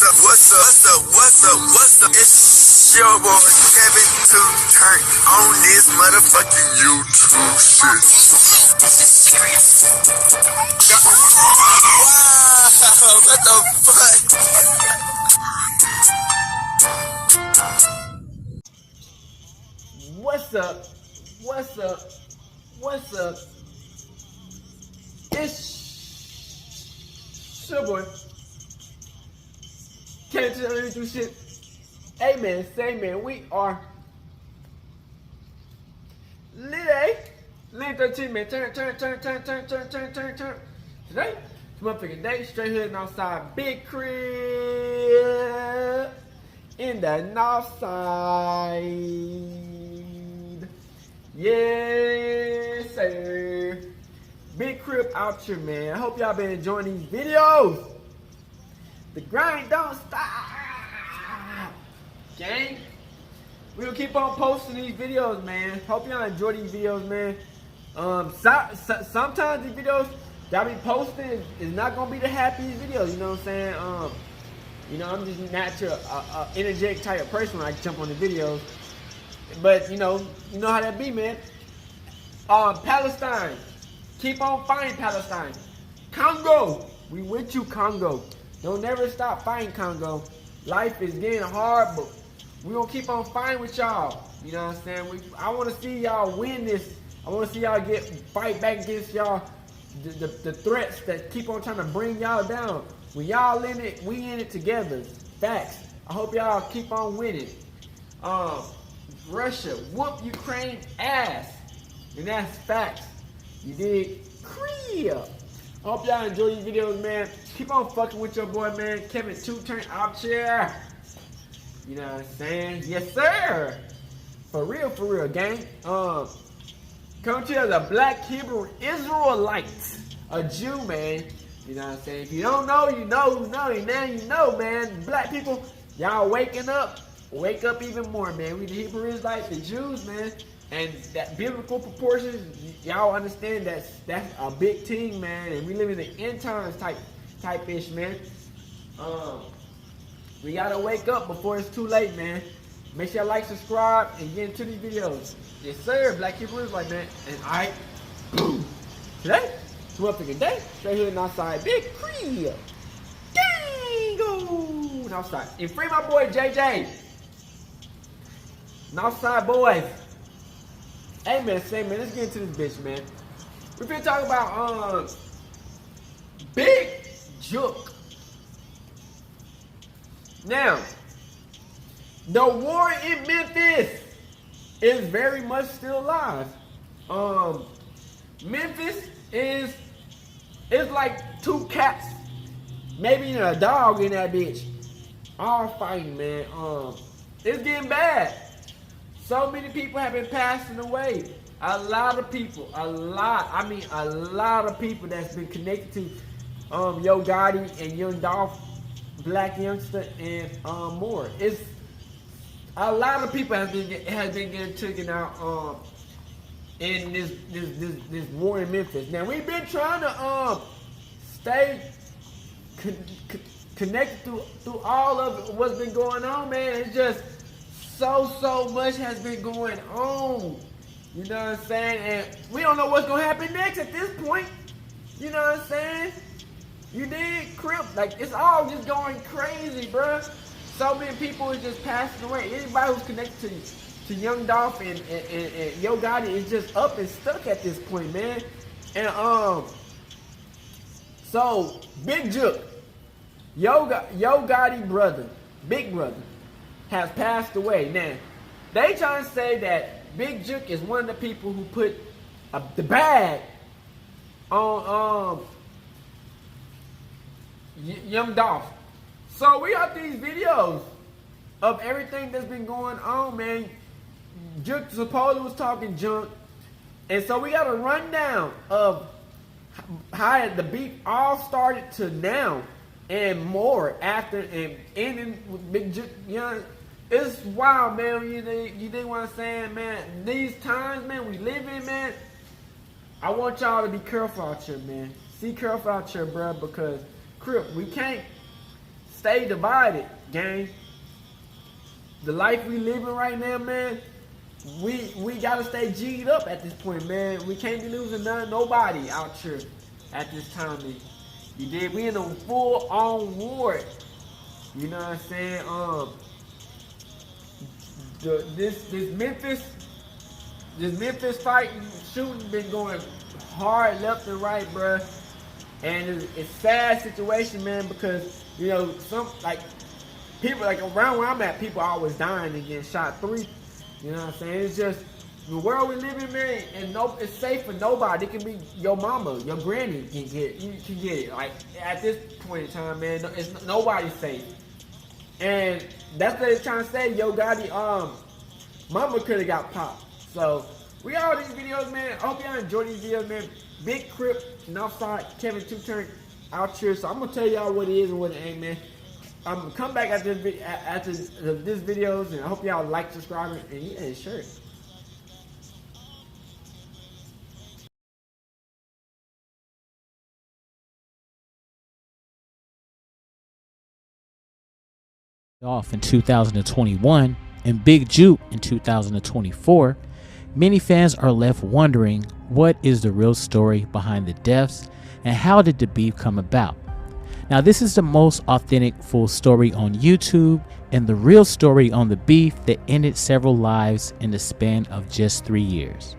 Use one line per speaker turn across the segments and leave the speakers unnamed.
What's up? It's your boy Kevin to turn on this motherfucking YouTube shit. This is serious. Wow, what the fuck?
What's up? What's up? What's up? It's your boy. Can't tell you do shit. Hey man, say man, we are Lily 13 man. Turn. Today, it's motherfucking day, straight heading outside, big crib in the north side. Yes, sir. Big crib out here, man. I hope y'all been enjoying these videos. The grind don't stop, gang. We'll keep on posting these videos, man. Hope y'all enjoy these videos, man. Sometimes these videos that I be posting is not gonna be the happiest videos. You know what I'm saying? You know, I'm just natural, energetic type of person when I jump on the videos. But you know how that be, man. Palestine, keep on fighting, Palestine. Congo, we with you, Congo. Don't never stop fighting, Congo. Life is getting hard, but we gonna keep on fighting with y'all. You know what I'm saying? I want to see y'all win this. I want to see y'all fight back against y'all, the threats that keep on trying to bring y'all down. When y'all in it, we in it together. Facts. I hope y'all keep on winning. Russia, whoop Ukraine ass. And that's facts. You dig? Korea. I hope y'all enjoy these videos, man. Keep on fucking with your boy, man. Kevin 2 turn out here. You know what I'm saying? Yes, sir. For real, gang. Come to you as a black Hebrew Israelite. A Jew, man. You know what I'm saying? If you don't know, you know. Now you know, man. Black people, y'all waking up. Wake up even more, man. We the Hebrew Israelites, the Jews, man. And that biblical proportions, y'all understand that's a big thing, man. And we live in the end times type-ish, man. We gotta wake up before it's too late, man. Make sure y'all like, subscribe, and get into these videos. Yes, sir. Black Hebrews like that. And boom. Today, it's motherfucking day. Straight here and outside. Big crib. Gango. Outside. And free my boy JJ. Outside boys. Hey man, let's get into this bitch, man. We're gonna talk about Big Jook. Now, the war in Memphis is very much still alive. Memphis is like two cats, maybe a dog in that bitch, all fighting, man. It's getting bad. So many people have been passing away. A lot of people that's been connected to Yo Gotti and Young Dolph, Black Youngster, and more. It's a lot of people has been getting taken out in this war in Memphis. Now we've been trying to stay connected through all of what's been going on, man. It's just so much has been going on. You know what I'm saying? And we don't know what's gonna happen next at this point. You know what I'm saying? You dig? Crip, like it's all just going crazy, bruh. So many people are just passing away. Anybody who's connected to Young Dolph and Yo Gotti is just up and stuck at this point, man. And so Big Jook, Yo Gotti brother, big brother, has passed away. Now, they trying to say that Big Jook is one of the people who put the bag on Young Dolph. So we got these videos of everything that's been going on, man. Jook supposedly was talking junk. And so we got a rundown of how the beef all started to now and more after and ending with Big Jook. You know, it's wild, man. You think what I'm saying, man? These times, man, we live in, man. I want y'all to be careful out here, man. See careful out here, bro, because Crip, we can't stay divided, gang. The life we living right now, man, we gotta stay G'd up at this point, man. We can't be losing nobody out here at this time. You did? We in a full-on war. You know what I'm saying? This Memphis fight shooting been going hard left and right, bruh. And it's sad situation, man, because you know some like people like around where I'm at, people are always dying and getting shot 3. You know what I'm saying? It's just the world we live in, man, and it's safe for nobody. It can be your mama, your granny can get it. Like at this point in time, man, nobody's safe. And that's what they're trying to say. Yo Gotti, mama could have got popped. So we all these videos, man. I hope y'all enjoy these videos, man. Big Crip, Northside, Kevin 2-Turn out here. So I'm gonna tell y'all what it is and what it ain't, man. I'm gonna come back after this videos, and I hope y'all like, subscribe, and yeah, sure.
Off in 2021 and Big Jook in 2024, many fans are left wondering what is the real story behind the deaths and how did the beef come about. Now this is the most authentic full story on YouTube and the real story on the beef that ended several lives in the span of just 3 years.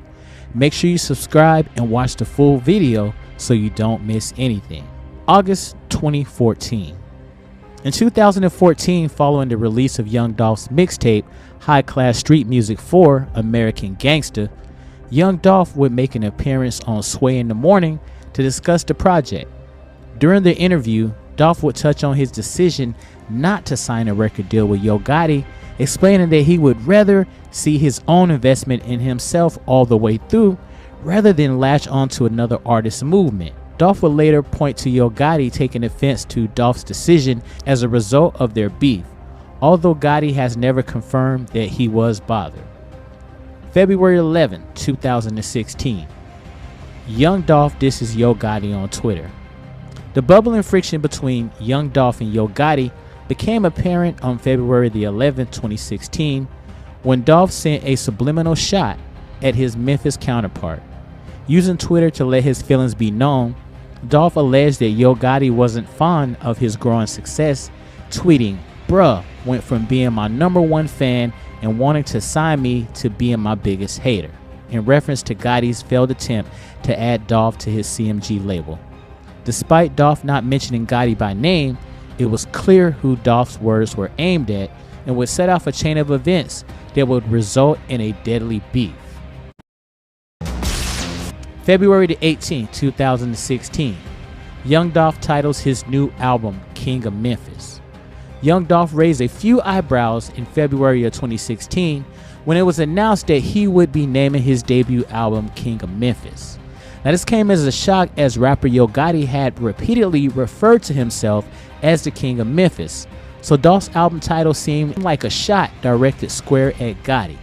Make sure you subscribe and watch the full video so you don't miss anything. August 2014. In 2014, following the release of Young Dolph's mixtape, High Class Street Music 4, American Gangsta, Young Dolph would make an appearance on Sway in the Morning to discuss the project. During the interview, Dolph would touch on his decision not to sign a record deal with Yo Gotti, explaining that he would rather see his own investment in himself all the way through, rather than latch onto another artist's movement. Dolph would later point to Yo Gotti taking offense to Dolph's decision as a result of their beef, although Gotti has never confirmed that he was bothered. February 11, 2016. Young Dolph disses Yo Gotti on Twitter. The bubbling friction between Young Dolph and Yo Gotti became apparent on February the 11th, 2016, when Dolph sent a subliminal shot at his Memphis counterpart. Using Twitter to let his feelings be known, Dolph alleged that Yo Gotti wasn't fond of his growing success, tweeting, "Bruh went from being my #1 fan and wanting to sign me to being my biggest hater," in reference to Gotti's failed attempt to add Dolph to his CMG label. Despite Dolph not mentioning Gotti by name, it was clear who Dolph's words were aimed at and would set off a chain of events that would result in a deadly beef. February the 18th, 2016. Young Dolph titles his new album King of Memphis. Young Dolph raised a few eyebrows in February of 2016 when it was announced that he would be naming his debut album King of Memphis. Now this came as a shock, as rapper Yo Gotti had repeatedly referred to himself as the King of Memphis, so Dolph's album title seemed like a shot directed square at Gotti.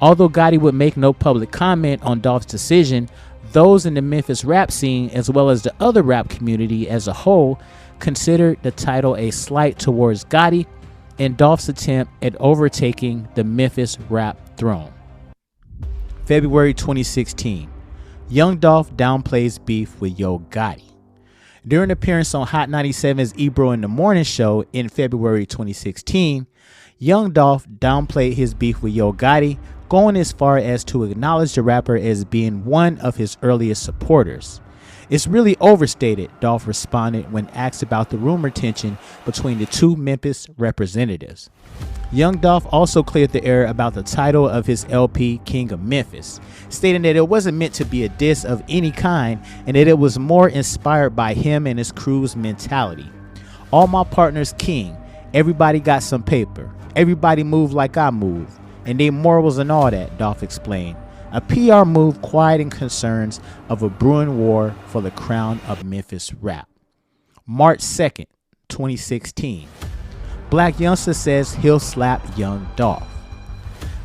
Although Gotti would make no public comment on Dolph's decision, those in the Memphis rap scene, as well as the other rap community as a whole, considered the title a slight towards Gotti and Dolph's attempt at overtaking the Memphis rap throne. February 2016. Young Dolph downplays beef with Yo Gotti. During an appearance on Hot 97's Ebro in the Morning show in February 2016, Young Dolph downplayed his beef with Yo Gotti, going as far as to acknowledge the rapper as being one of his earliest supporters. "It's really overstated," Dolph responded when asked about the rumor tension between the two Memphis representatives. Young Dolph also cleared the air about the title of his LP King of Memphis, stating that it wasn't meant to be a diss of any kind and that it was more inspired by him and his crew's mentality. "All my partners king, everybody got some paper, everybody move like I move, and they morals and all that," Dolph explained. A PR move quieting concerns of a brewing war for the crown of Memphis rap. March 2nd, 2016. Black Youngster says he'll slap Young Dolph.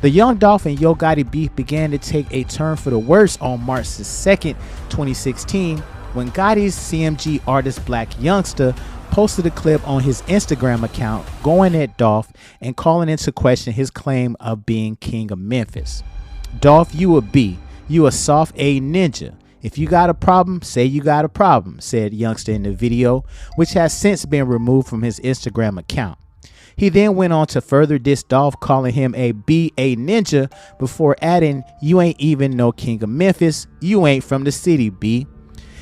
The Young Dolph and Yo Gotti beef began to take a turn for the worse on March 2nd, 2016, when Gotti's CMG artist Black Youngster posted a clip on his Instagram account going at Dolph and calling into question his claim of being king of Memphis. "Dolph, you a B. You a soft A ninja. If you got a problem, say you got a problem," said Youngster in the video, which has since been removed from his Instagram account. He then went on to further diss Dolph, calling him a B.A. ninja before adding, "You ain't even no king of Memphis. You ain't from the city, B."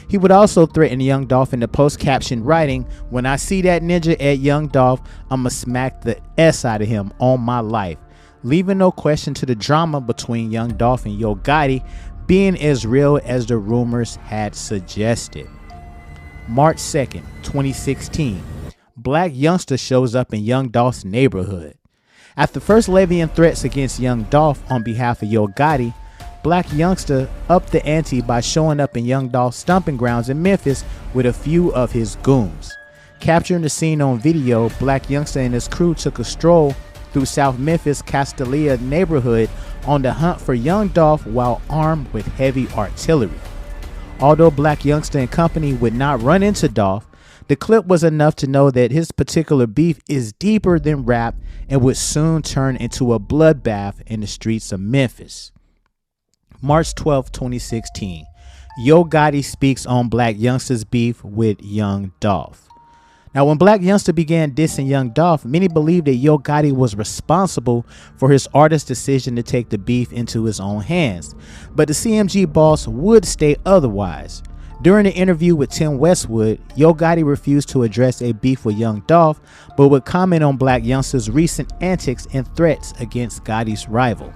He would also threaten Young Dolph in the post caption, writing, "When I see that ninja at Young Dolph, I'ma smack the S out of him on my life," leaving no question to the drama between Young Dolph and Yo Gotti being as real as the rumors had suggested. March 2nd, 2016. Black Youngster shows up in Young Dolph's neighborhood. After first levying threats against Young Dolph on behalf of Yo Gotti, Black Youngster upped the ante by showing up in Young Dolph's stomping grounds in Memphis with a few of his goons. Capturing the scene on video, Black Youngster and his crew took a stroll through South Memphis' Castalia neighborhood on the hunt for Young Dolph while armed with heavy artillery. Although Black Youngster and company would not run into Dolph, the clip was enough to know that his particular beef is deeper than rap and would soon turn into a bloodbath in the streets of Memphis. March 12, 2016. Yo Gotti speaks on Black Youngster's beef with Young Dolph. Now, when Black Youngster began dissing Young Dolph, many believed that Yo Gotti was responsible for his artist's decision to take the beef into his own hands, but the CMG boss would state otherwise. During an interview with Tim Westwood, Yo Gotti refused to address a beef with Young Dolph, but would comment on Black Youngster's recent antics and threats against Gotti's rival.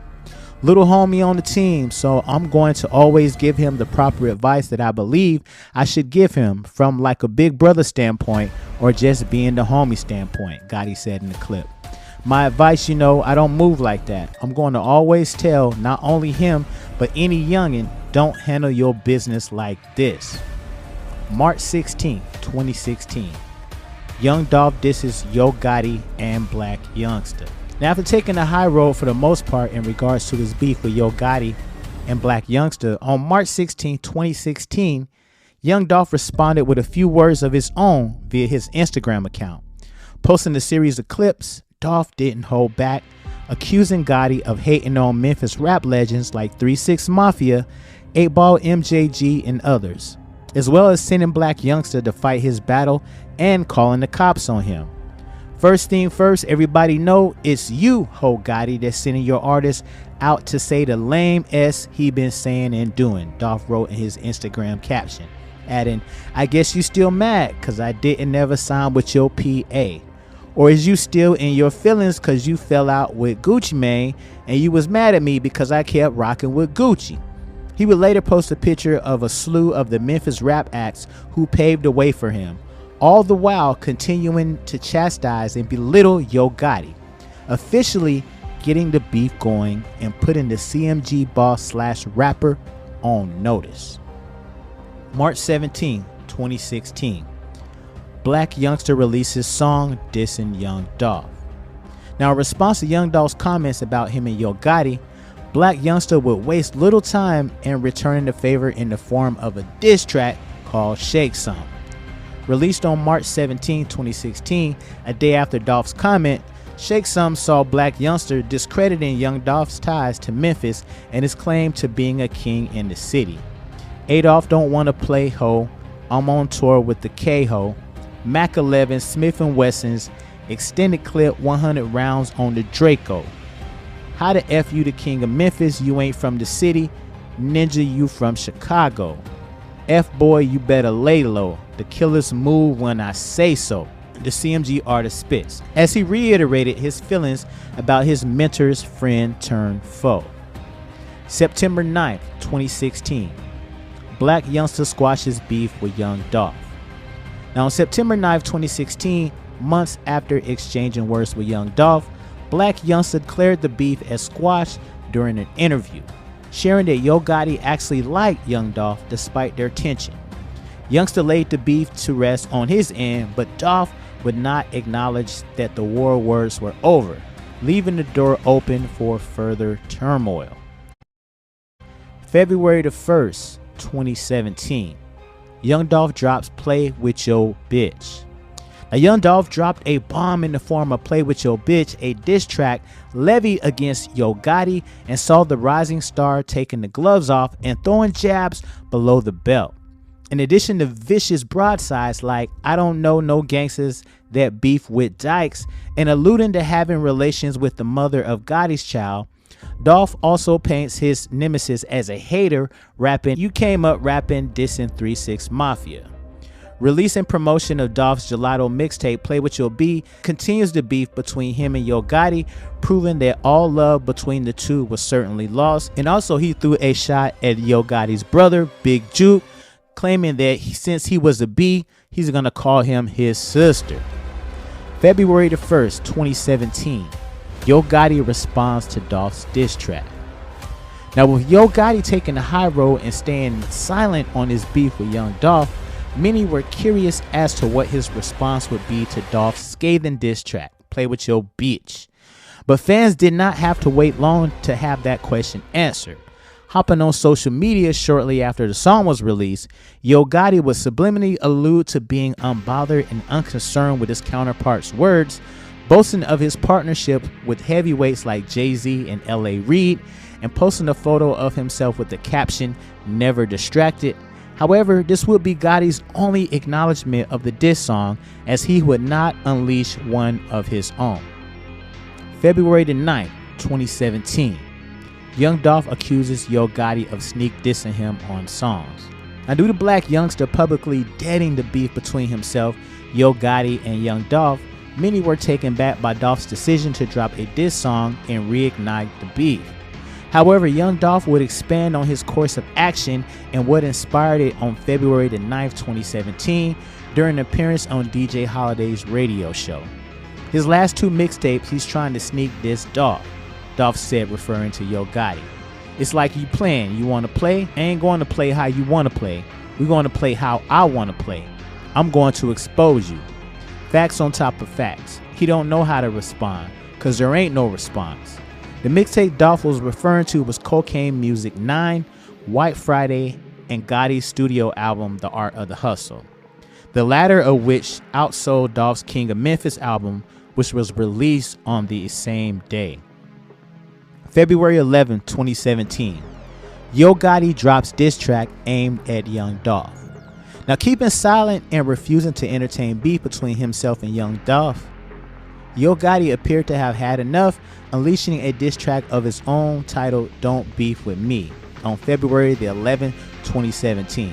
"Little homie on the team, so I'm going to always give him the proper advice that I believe I should give him from like a big brother standpoint or just being the homie standpoint," Gotti said in the clip. "My advice, I don't move like that. I'm going to always tell not only him, but any youngin', don't handle your business like this." March 16, 2016. Young Dolph disses Yo Gotti and Black Youngster. Now, after taking the high road for the most part in regards to his beef with Yo Gotti and Black Youngster, on March 16, 2016, Young Dolph responded with a few words of his own via his Instagram account. Posting a series of clips, Dolph didn't hold back, accusing Gotti of hating on Memphis rap legends like 3-6 Mafia, 8-Ball MJG, and others, as well as sending Black Youngster to fight his battle and calling the cops on him. "First thing first, everybody know it's you, Ho Gotti, that's sending your artist out to say the lame S he been saying and doing," Dolph wrote in his Instagram caption, adding, "I guess you still mad cause I didn't never sign with your PA. Or is you still in your feelings cause you fell out with Gucci Mane and you was mad at me because I kept rocking with Gucci?" He would later post a picture of a slew of the Memphis rap acts who paved the way for him, all the while continuing to chastise and belittle Yo Gotti, officially getting the beef going and putting the CMG boss / rapper on notice. March 17, 2016. Black Youngster releases song dissing Young Dolph. Now, in response to Young Dolph's comments about him and Yo Gotti, Black Youngster would waste little time in returning the favor in the form of a diss track called Shake Some. Released on March 17, 2016, a day after Dolph's comment, Shake Some saw Black Youngster discrediting Young Dolph's ties to Memphis and his claim to being a king in the city. "Adolph don't want to play ho, I'm on tour with the K-Ho, Mac 11, Smith & Wesson's, extended clip 100 rounds on the Draco. How the F you the king of Memphis, you ain't from the city, ninja you from Chicago. F boy, you better lay low, the killers move when I say so," the CMG artist spits, as he reiterated his feelings about his mentor's friend turned foe. September 9th, 2016. Black Youngster squashes beef with Young Dolph. Now, on September 9th, 2016, months after exchanging words with Young Dolph, Black Youngster declared the beef as squashed during an interview, sharing that Yo Gotti actually liked Young Dolph despite their tension. Youngster laid the beef to rest on his end, but Dolph would not acknowledge that the war words were over, leaving the door open for further turmoil. February the 1st, 2017. Young Dolph drops "Play with Your Bitch." Now, Young Dolph dropped a bomb in the form of Play With Your Bitch, a diss track levied against Yo Gotti, and saw the rising star taking the gloves off and throwing jabs below the belt. In addition to vicious broadsides like "I don't know no gangsters that beef with dykes" and alluding to having relations with the mother of Gotti's child, Dolph also paints his nemesis as a hater, rapping "You came up rapping dissing 3-6 Mafia." Release and promotion of Dolph's gelato mixtape Play With Your B continues the beef between him and Yo Gotti, proving that all love between the two was certainly lost. And also he threw a shot at Yo Gotti's brother, Big Jook, claiming that since he was a B, he's gonna call him his sister. February the 1st, 2017, Yo Gotti responds to Dolph's diss track. Now, with Yo Gotti taking the high road and staying silent on his beef with Young Dolph, many were curious as to what his response would be to Dolph's scathing diss track, Play With Your Bitch. But fans did not have to wait long to have that question answered. Hopping on social media shortly after the song was released, Yo Gotti would subliminally allude to being unbothered and unconcerned with his counterpart's words, boasting of his partnership with heavyweights like Jay-Z and L.A. Reid, and posting a photo of himself with the caption, "Never distracted." However, this would be Gotti's only acknowledgement of the diss song, as he would not unleash one of his own. February the 9th, 2017. Young Dolph accuses Yo Gotti of sneak dissing him on songs. Now, due to Black Youngster publicly deading the beef between himself, Yo Gotti, and Young Dolph, many were taken back by Dolph's decision to drop a diss song and reignite the beef. However, Young Dolph would expand on his course of action and what inspired it on February the 9th, 2017, during an appearance on DJ Holiday's radio show. His last two mixtapes, he's trying to sneak diss Dolph. Dolph said, referring to Yo Gotti. "It's like you playing. You want to play? I ain't going to play how you want to play. We're going to play how I want to play. I'm going to expose you." Facts on top of facts. He don't know how to respond, because there ain't no response. The mixtape Dolph was referring to was Cocaine Music 9, White Friday, and Gotti's studio album The Art of the Hustle, the latter of which outsold Dolph's King of Memphis album, which was released on the same day. February 11, 2017, Yo Gotti drops diss track aimed at Young Dolph. Now, keeping silent and refusing to entertain beef between himself and Young Dolph, Yo Gotti appeared to have had enough, unleashing a diss track of his own titled "Don't Beef With Me" on February the 11th, 2017.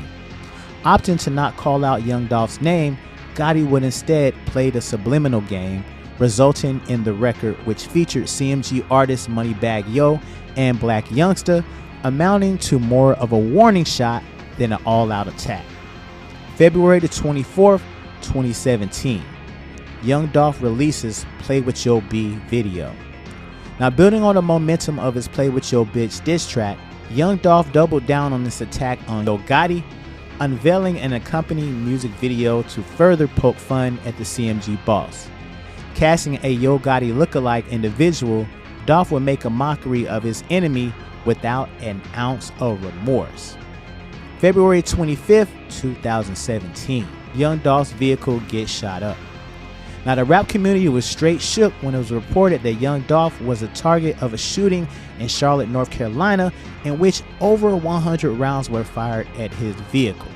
Opting to not call out Young Dolph's name, Gotti would instead play the subliminal game, resulting in the record, which featured CMG artists Moneybagg Yo and Black Youngster, amounting to more of a warning shot than an all-out attack. February the 24th, 2017. Young Dolph releases Play With Your B video. Now, building on the momentum of his Play With Your Bitch diss track, Young Dolph doubled down on this attack on Yo Gotti, unveiling an accompanying music video to further poke fun at the CMG boss. Casting a Yo Gotti lookalike individual, Dolph would make a mockery of his enemy without an ounce of remorse. February 25th, 2017. Young Dolph's vehicle gets shot up. Now, the rap community was straight shook when it was reported that Young Dolph was a target of a shooting in Charlotte, North Carolina, in which over 100 rounds were fired at his vehicle.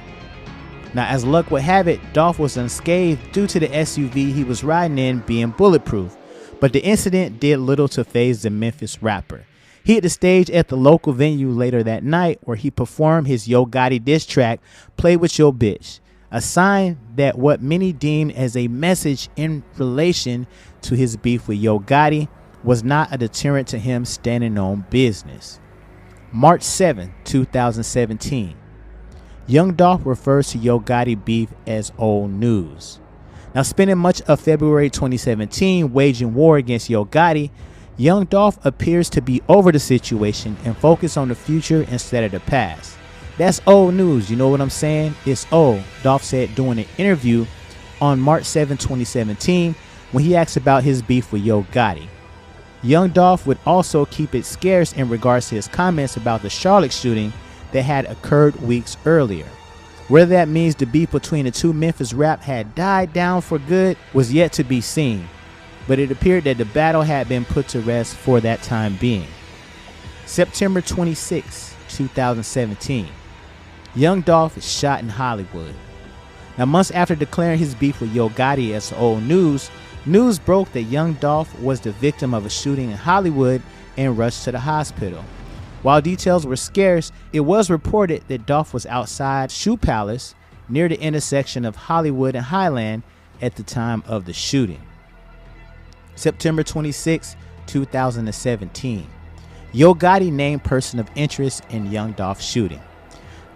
Now, as luck would have it, Dolph was unscathed due to the SUV he was riding in being bulletproof, but the incident did little to faze the Memphis rapper. He hit the stage at the local venue later that night, where he performed his Yo Gotti diss track, Play With Your Bitch, a sign that what many deemed as a message in relation to his beef with Yo Gotti was not a deterrent to him standing on business. March 7, 2017. Young Dolph refers to Yo Gotti beef as old news. Now, spending much of February 2017 waging war against Yo Gotti, Young Dolph appears to be over the situation and focus on the future instead of the past. That's old news, you know what I'm saying? It's old, Dolph said during an interview on March 7, 2017, when he asked about his beef with Yo Gotti. Young Dolph would also keep it scarce in regards to his comments about the Charlotte shooting that had occurred weeks earlier. Whether that means the beef between the two Memphis rap had died down for good was yet to be seen, but it appeared that the battle had been put to rest for that time being. September 26, 2017. Young Dolph is shot in Hollywood. Now, months after declaring his beef with Yo Gotti as old news, news broke that Young Dolph was the victim of a shooting in Hollywood and rushed to the hospital. While details were scarce, it was reported that Dolph was outside Shoe Palace near the intersection of Hollywood and Highland at the time of the shooting. September 26, 2017. Yo Gotti named person of interest in Young Dolph shooting.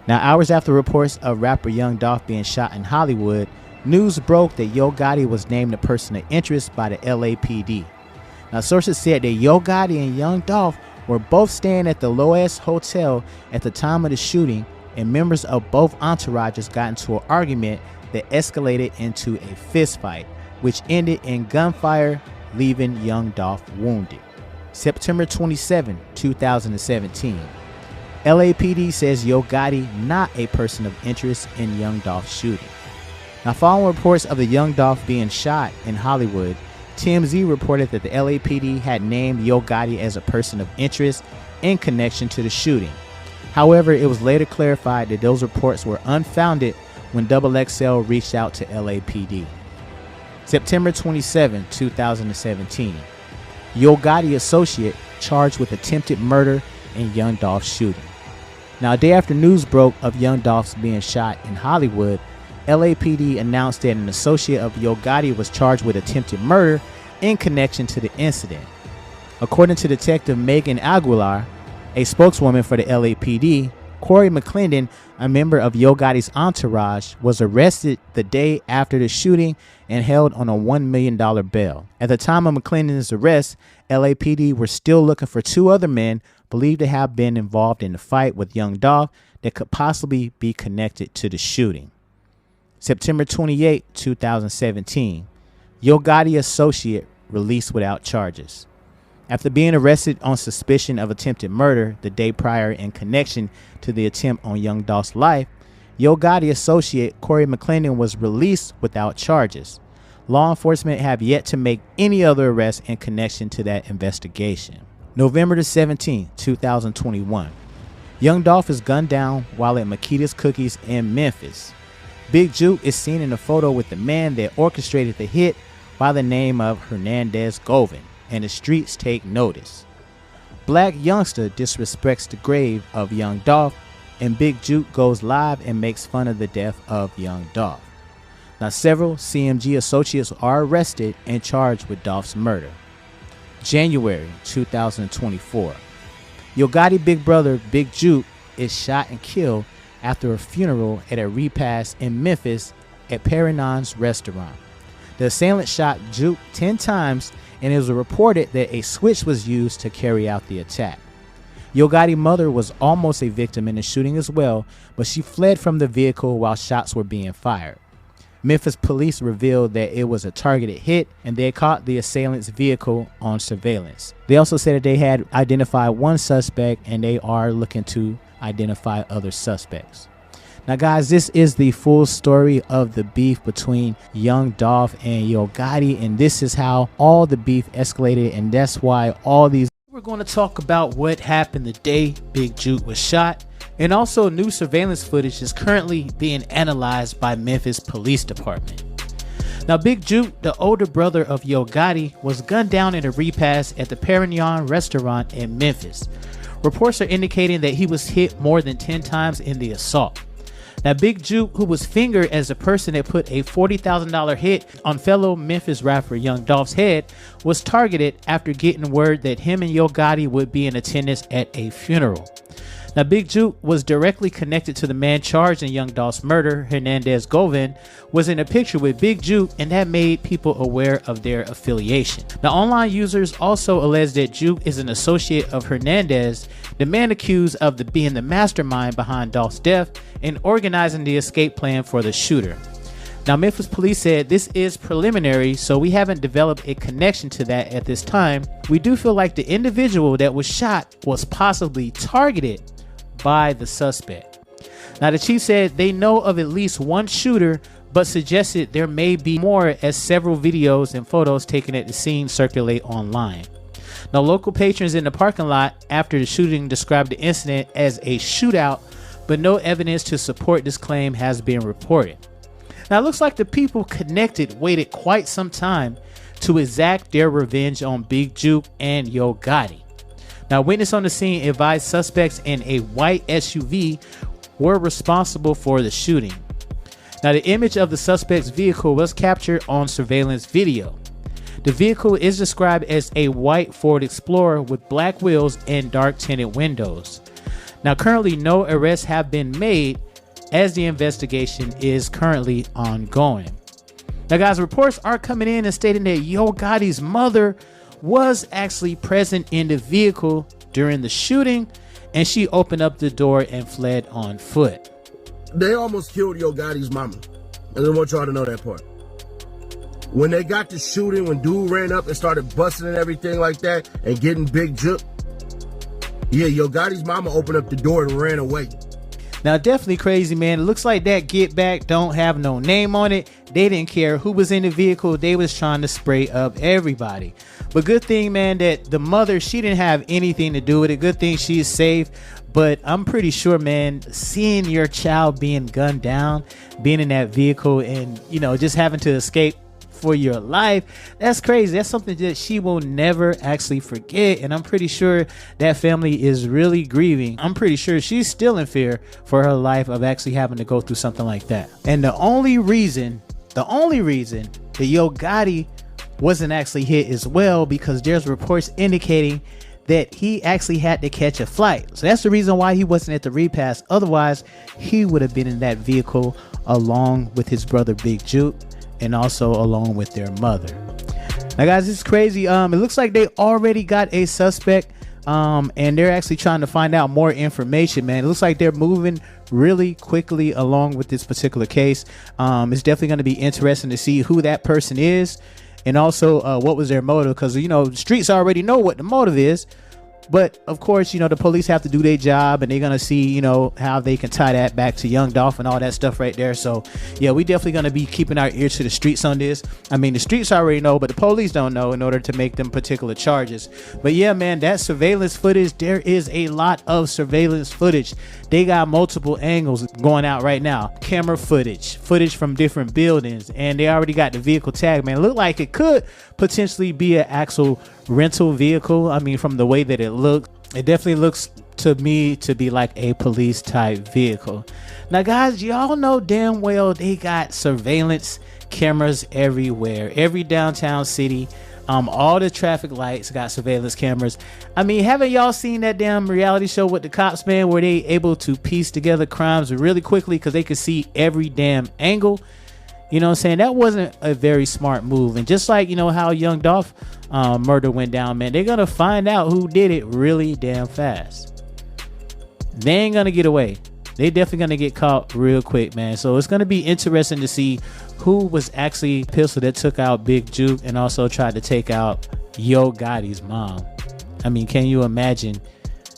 Now, hours after reports of rapper Young Dolph being shot in Hollywood, news broke that Yo Gotti was named a person of interest by the LAPD. Now, sources said that Yo Gotti and Young Dolph were both staying at the Loas Hotel at the time of the shooting, and members of both entourages got into an argument that escalated into a fist fight, which ended in gunfire, leaving Young Dolph wounded. September 27, 2017. LAPD says Yo Gotti not a person of interest in Young Dolph shooting. Now, following reports of the Young Dolph being shot in Hollywood, TMZ reported that the LAPD had named Yo Gotti as a person of interest in connection to the shooting. However, it was later clarified that those reports were unfounded when XXL reached out to LAPD. September 27, 2017. Yo Gotti associate charged with attempted murder in Young Dolph shooting. Now, a day after news broke of Young Dolph's being shot in Hollywood, LAPD announced that an associate of Yo Gotti was charged with attempted murder in connection to the incident. According to Detective Megan Aguilar, a spokeswoman for the LAPD, Corey McClendon, a member of Yo Gotti's entourage, was arrested the day after the shooting and held on a $1 million bail. At the time of McClendon's arrest, LAPD were still looking for two other men believed to have been involved in the fight with Young Dolph that could possibly be connected to the shooting. September 28, 2017. Yo Gotti associate released without charges. After being arrested on suspicion of attempted murder the day prior in connection to the attempt on Young Dolph's life, Yo Gotti associate Corey McClendon was released without charges. Law enforcement have yet to make any other arrests in connection to that investigation. November 17, 2021. Young Dolph is gunned down while at Makita's Cookies in Memphis. Big Jook is seen in a photo with the man that orchestrated the hit by the name of Hernandez Govan, and the streets take notice. Black youngster disrespects the grave of Young Dolph, and Big Jook goes live and makes fun of the death of Young Dolph. Now, several CMG associates are arrested and charged with Dolph's murder. January 2024. Yo Gotti big brother Big Jook is shot and killed after a funeral at a repast in Memphis at Perignon's restaurant. The assailant shot Jook 10 times, and it was reported that a switch was used to carry out the attack. Yo Gotti's mother was almost a victim in the shooting as well, but she fled from the vehicle while shots were being fired. Memphis police revealed that it was a targeted hit, and they caught the assailant's vehicle on surveillance. They also said that they had identified one suspect, and they are looking to identify other suspects. Now, guys, this is the full story of the beef between Young Dolph and Yo Gotti, and this is how all the beef escalated, and that's why all these... We're going to talk about what happened the day Big Jook was shot, and also new surveillance footage is currently being analyzed by Memphis Police Department. Now, Big Jook, the older brother of Yo Gotti, was gunned down in a repast at the Perignon restaurant in Memphis. Reports are indicating that he was hit more than 10 times in the assault. Now, Big Jook, who was fingered as the person that put a $40,000 hit on fellow Memphis rapper Young Dolph's head, was targeted after getting word that him and Yo Gotti would be in attendance at a funeral. Now, Big Jook was directly connected to the man charged in Young Dolph's murder. Hernandez Govan was in a picture with Big Jook, and that made people aware of their affiliation. Now, online users also allege that Jook is an associate of Hernandez, the man accused of being the mastermind behind Dolph's death and organizing the escape plan for the shooter. Now, Memphis police said this is preliminary, so we haven't developed a connection to that at this time. We do feel like the individual that was shot was possibly targeted by the suspect. Now, the chief said they know of at least one shooter, but suggested there may be more as several videos and photos taken at the scene circulate online. Now, local patrons in the parking lot after the shooting described the incident as a shootout, but no evidence to support this claim has been reported. Now, it looks like the people connected waited quite some time to exact their revenge on Big Jook and Yo Gotti. Now, witness on the scene advised suspects in a white SUV were responsible for the shooting. Now, the image of the suspect's vehicle was captured on surveillance video. The vehicle is described as a white Ford Explorer with black wheels and dark tinted windows. Now, currently no arrests have been made as the investigation is currently ongoing. Now, guys, reports are coming in and stating that Yo Gotti's mother was actually present in the vehicle during the shooting, and she opened up the door and fled on foot.
They almost killed Yo Gotti's mama. I just want y'all to know that part. When they got the shooting, when dude ran up and started busting and everything like that and getting Big Jook, yeah, Yo Gotti's mama opened up the door and ran away.
Now, definitely crazy, man. It looks like that get back don't have no name on it. They didn't care who was in the vehicle. They was trying to spray up everybody. But good thing, man, that the mother, she didn't have anything to do with it. Good thing she is safe. But I'm pretty sure, man, seeing your child being gunned down, being in that vehicle and, you know, just having to escape for your life, that's crazy. That's something that she will never actually forget, and I'm pretty sure that family is really grieving. I'm pretty sure she's still in fear for her life of actually having to go through something like that. And the only reason that Yo Gotti wasn't actually hit as well, because there's reports indicating that he actually had to catch a flight. So that's the reason why he wasn't at the repass. Otherwise, he would have been in that vehicle along with his brother Big Jook, and also along with their mother. Now, guys, this is crazy. It looks like they already got a suspect, and they're actually trying to find out more information, man. It looks like they're moving really quickly along with this particular case. It's definitely going to be interesting to see who that person is, and also what was their motive, because, you know, the streets already know what the motive is. But of course, you know, the police have to do their job, and they're going to see, you know, how they can tie that back to Young Dolph and all that stuff right there. So yeah, we definitely going to be keeping our ears to the streets on this. I mean, the streets already know, but the police don't know in order to make them particular charges. But yeah, man, that surveillance footage, there is a lot of surveillance footage. They got multiple angles going out right now. Camera footage from different buildings, and they already got the vehicle tag, man. It looked like it could potentially be an actual rental vehicle. I mean, from the way that it looked, it definitely looks to me to be like a police type vehicle. Now, guys, y'all know damn well they got surveillance cameras everywhere. Every downtown city, all the traffic lights got surveillance cameras. I mean, haven't y'all seen that damn reality show with the cops, man, where they able to piece together crimes really quickly because they could see every damn angle? You know what I'm saying? That wasn't a very smart move. And just like, you know, how Young Dolph murder went down, man, they're gonna find out who did it really damn fast. They ain't gonna get away. They definitely gonna get caught real quick, man. So it's gonna be interesting to see who was actually the pistol that took out Big Jook and also tried to take out Yo Gotti's mom. I mean, can you imagine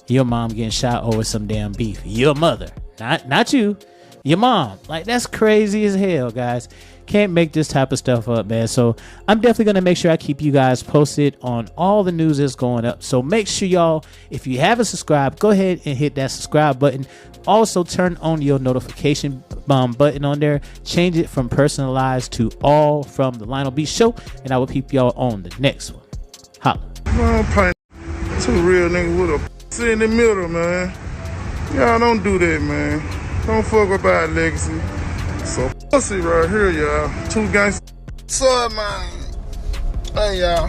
your mom getting shot over some damn beef? Your mother, not you, your mom. Like, that's crazy as hell, guys. Can't make this type of stuff up, man. So I'm definitely going to make sure I keep you guys posted on all the news that's going up. So make sure, y'all, if you haven't subscribed, go ahead and hit that subscribe button. Also turn on your notification button on there. Change it from personalized to all from the Lionel B Show, and I will keep y'all on the next one. Holla.
Man, two real niggas with a sit in the middle, man. Y'all don't do that, man. Don't fuck with our legacy. So pussy right here, y'all. Two gangsters.
What's up, man? Hey, y'all.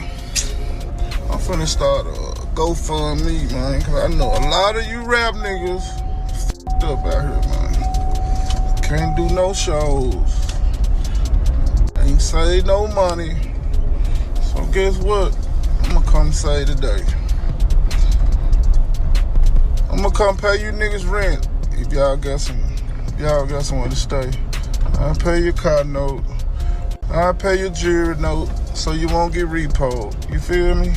I'm finna start a GoFundMe, man, because I know a lot of you rap niggas f***ed up out here, man. Can't do no shows. Ain't save no money. So guess what? I'm gonna come save today. I'm gonna come pay you niggas rent if y'all got somewhere to stay. I'll pay your car note. I'll pay your jewelry note so you won't get repoed. You feel me?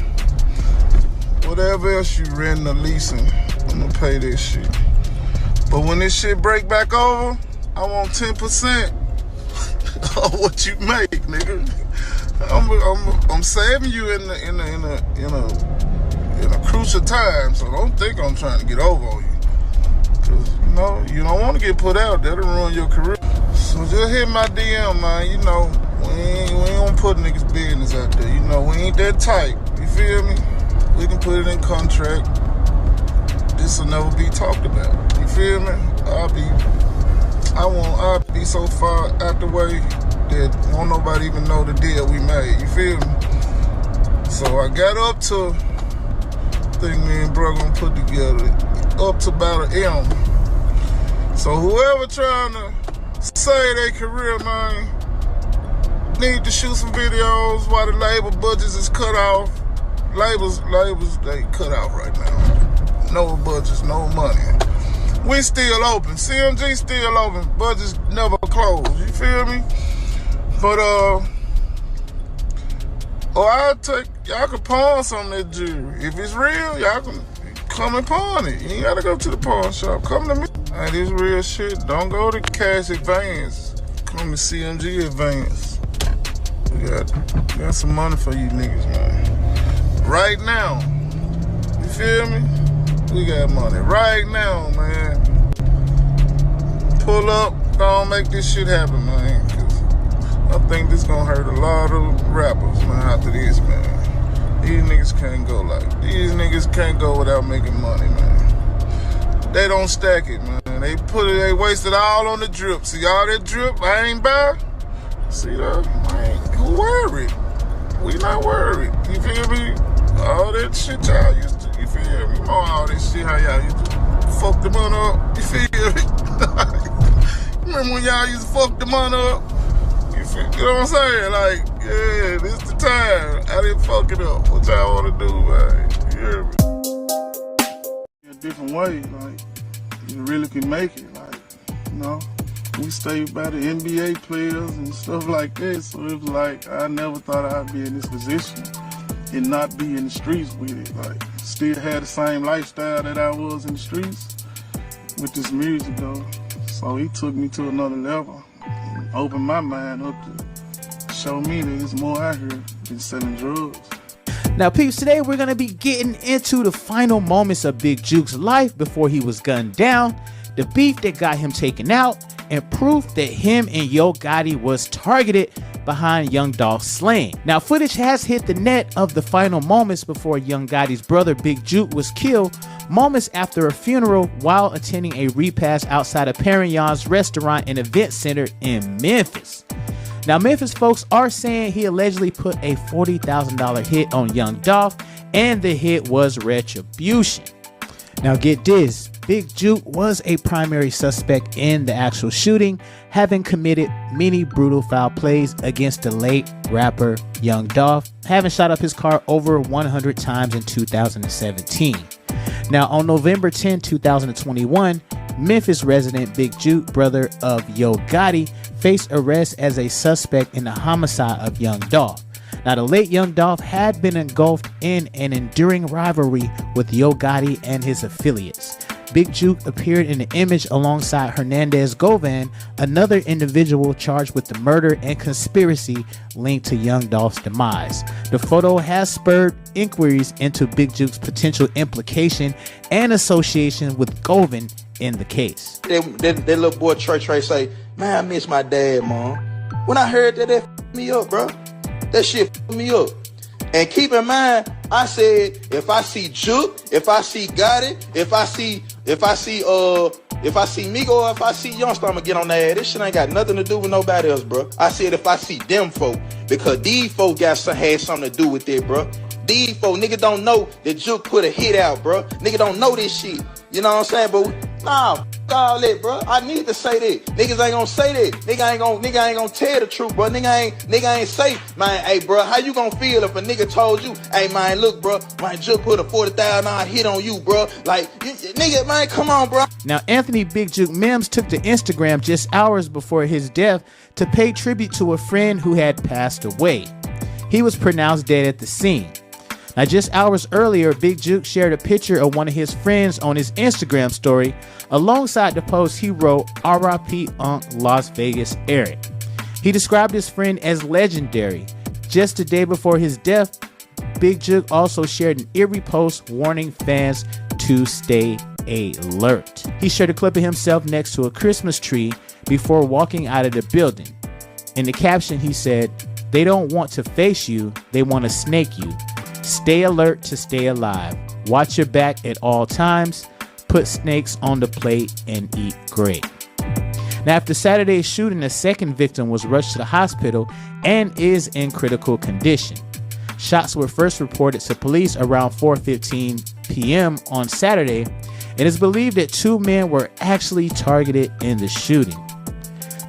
Whatever else you renting or leasing, I'm gonna pay that shit. But when this shit break back over, I want 10% of what you make, nigga. I'm saving you in a crucial time, so don't think I'm trying to get over on you. Cause you don't want to get put out. That'll ruin your career. So just hit my DM, man. We ain't gonna put niggas' business out there. We ain't that tight. You feel me? We can put it in contract. This will never be talked about. You feel me? I'll be so far out the way that won't nobody even know the deal we made. You feel me? So I got up to, I think me and bro gonna put together, up to about an M. So whoever trying to say their career, man, need to shoot some videos while the label budgets is cut off. Labels, they cut off right now. No budgets, no money. We still open. CMG still open. Budgets never closed. You feel me? But, y'all can pawn some of that jewelry. If it's real, y'all can come and pawn it. You ain't gotta go to the pawn shop. Come to me. Hey, this real shit. Don't go to Cash Advance. Come to CMG Advance. We got some money for you niggas, man. Right now. You feel me? We got money right now, man. Pull up, don't make this shit happen, man. Cause I think this gonna hurt a lot of rappers, man, after this, man. These niggas can't go without making money, man. They don't stack it, man. They wasted all on the drip. See all that drip I ain't buy? See that? Man, who worried? We not worried. You feel me? All that shit y'all used to, you feel me? All that shit how y'all used to fuck the money up. You feel me? Remember when y'all used to fuck the money up? You know what I'm saying? Like, yeah, this the time. I didn't fuck it up. What y'all want to do, man? You hear me? In a different way, like, you really can make it. Like, we stay by the NBA players and stuff like that. So it was like, I never thought I'd be in this position and not be in the streets with it. Like, still had the same lifestyle that I was in the streets with this music, though. So he took me to another level and opened my mind up to show me that there's more out here than selling drugs.
Now, peeps, today we're going to be getting into the final moments of Big Jook's life before he was gunned down, the beef that got him taken out, and proof that him and Yo Gotti was targeted behind Young Dolph's slaying. Now, footage has hit the net of the final moments before Young Gotti's brother Big Jook was killed, moments after a funeral while attending a repast outside of Perignon's restaurant and event center in Memphis. Now, Memphis folks are saying he allegedly put a $40,000 hit on Young Dolph, and the hit was retribution. Now, get this. Big Jook was a primary suspect in the actual shooting, having committed many brutal foul plays against the late rapper Young Dolph, having shot up his car over 100 times in 2017. Now, on November 10, 2021, Memphis resident Big Jook, brother of Yo Gotti, faced arrest as a suspect in the homicide of Young Dolph. Now, the late Young Dolph had been engulfed in an enduring rivalry with Yo Gotti and his affiliates. Big Jook appeared in the image alongside Hernandez Govan, another individual charged with the murder and conspiracy linked to Young Dolph's demise. The photo has spurred inquiries into Big Jook's potential implication and association with Govan in the case.
That little boy Trey say, man, I miss my dad, mom. When I heard that f***ed me up, bro. That shit f***ed me up. And keep in mind, I said, if I see Jook, if I see Gotti, if I see Migo, or if I see Youngster, I'ma get on their ass. This shit ain't got nothing to do with nobody else, bro. I said if I see them folk, because these folk had something to do with it, bro. These folk, nigga don't know that Jook put a hit out, bro. Nigga don't know this shit. You know what I'm saying? But nah, all that, bro. I need to say that. Niggas ain't gonna say that. Nigga ain't gonna tell the truth, bro. Nigga ain't say, man, hey, bro, how you gonna feel if a nigga told you, hey, man, look, bro, man, Jook put a $40,000 hit on you, bro. Like, nigga, man, come on, bro.
Now, Anthony Big Jook Mims took to Instagram just hours before his death to pay tribute to a friend who had passed away. He was pronounced dead at the scene. Now, just hours earlier, Big Jook shared a picture of one of his friends on his Instagram story. Alongside the post, he wrote, "R.I.P. Unc Las Vegas Eric." He described his friend as legendary. Just the day before his death, Big Jook also shared an eerie post warning fans to stay alert. He shared a clip of himself next to a Christmas tree before walking out of the building. In the caption, he said, "They don't want to face you, they want to snake you. Stay alert to stay alive. Watch your back at all times. Put snakes on the plate and eat great." Now, after Saturday's shooting, a second victim was rushed to the hospital and is in critical condition. Shots were first reported to police around 4:15 p.m. on Saturday. It is believed that 2 men were actually targeted in the shooting.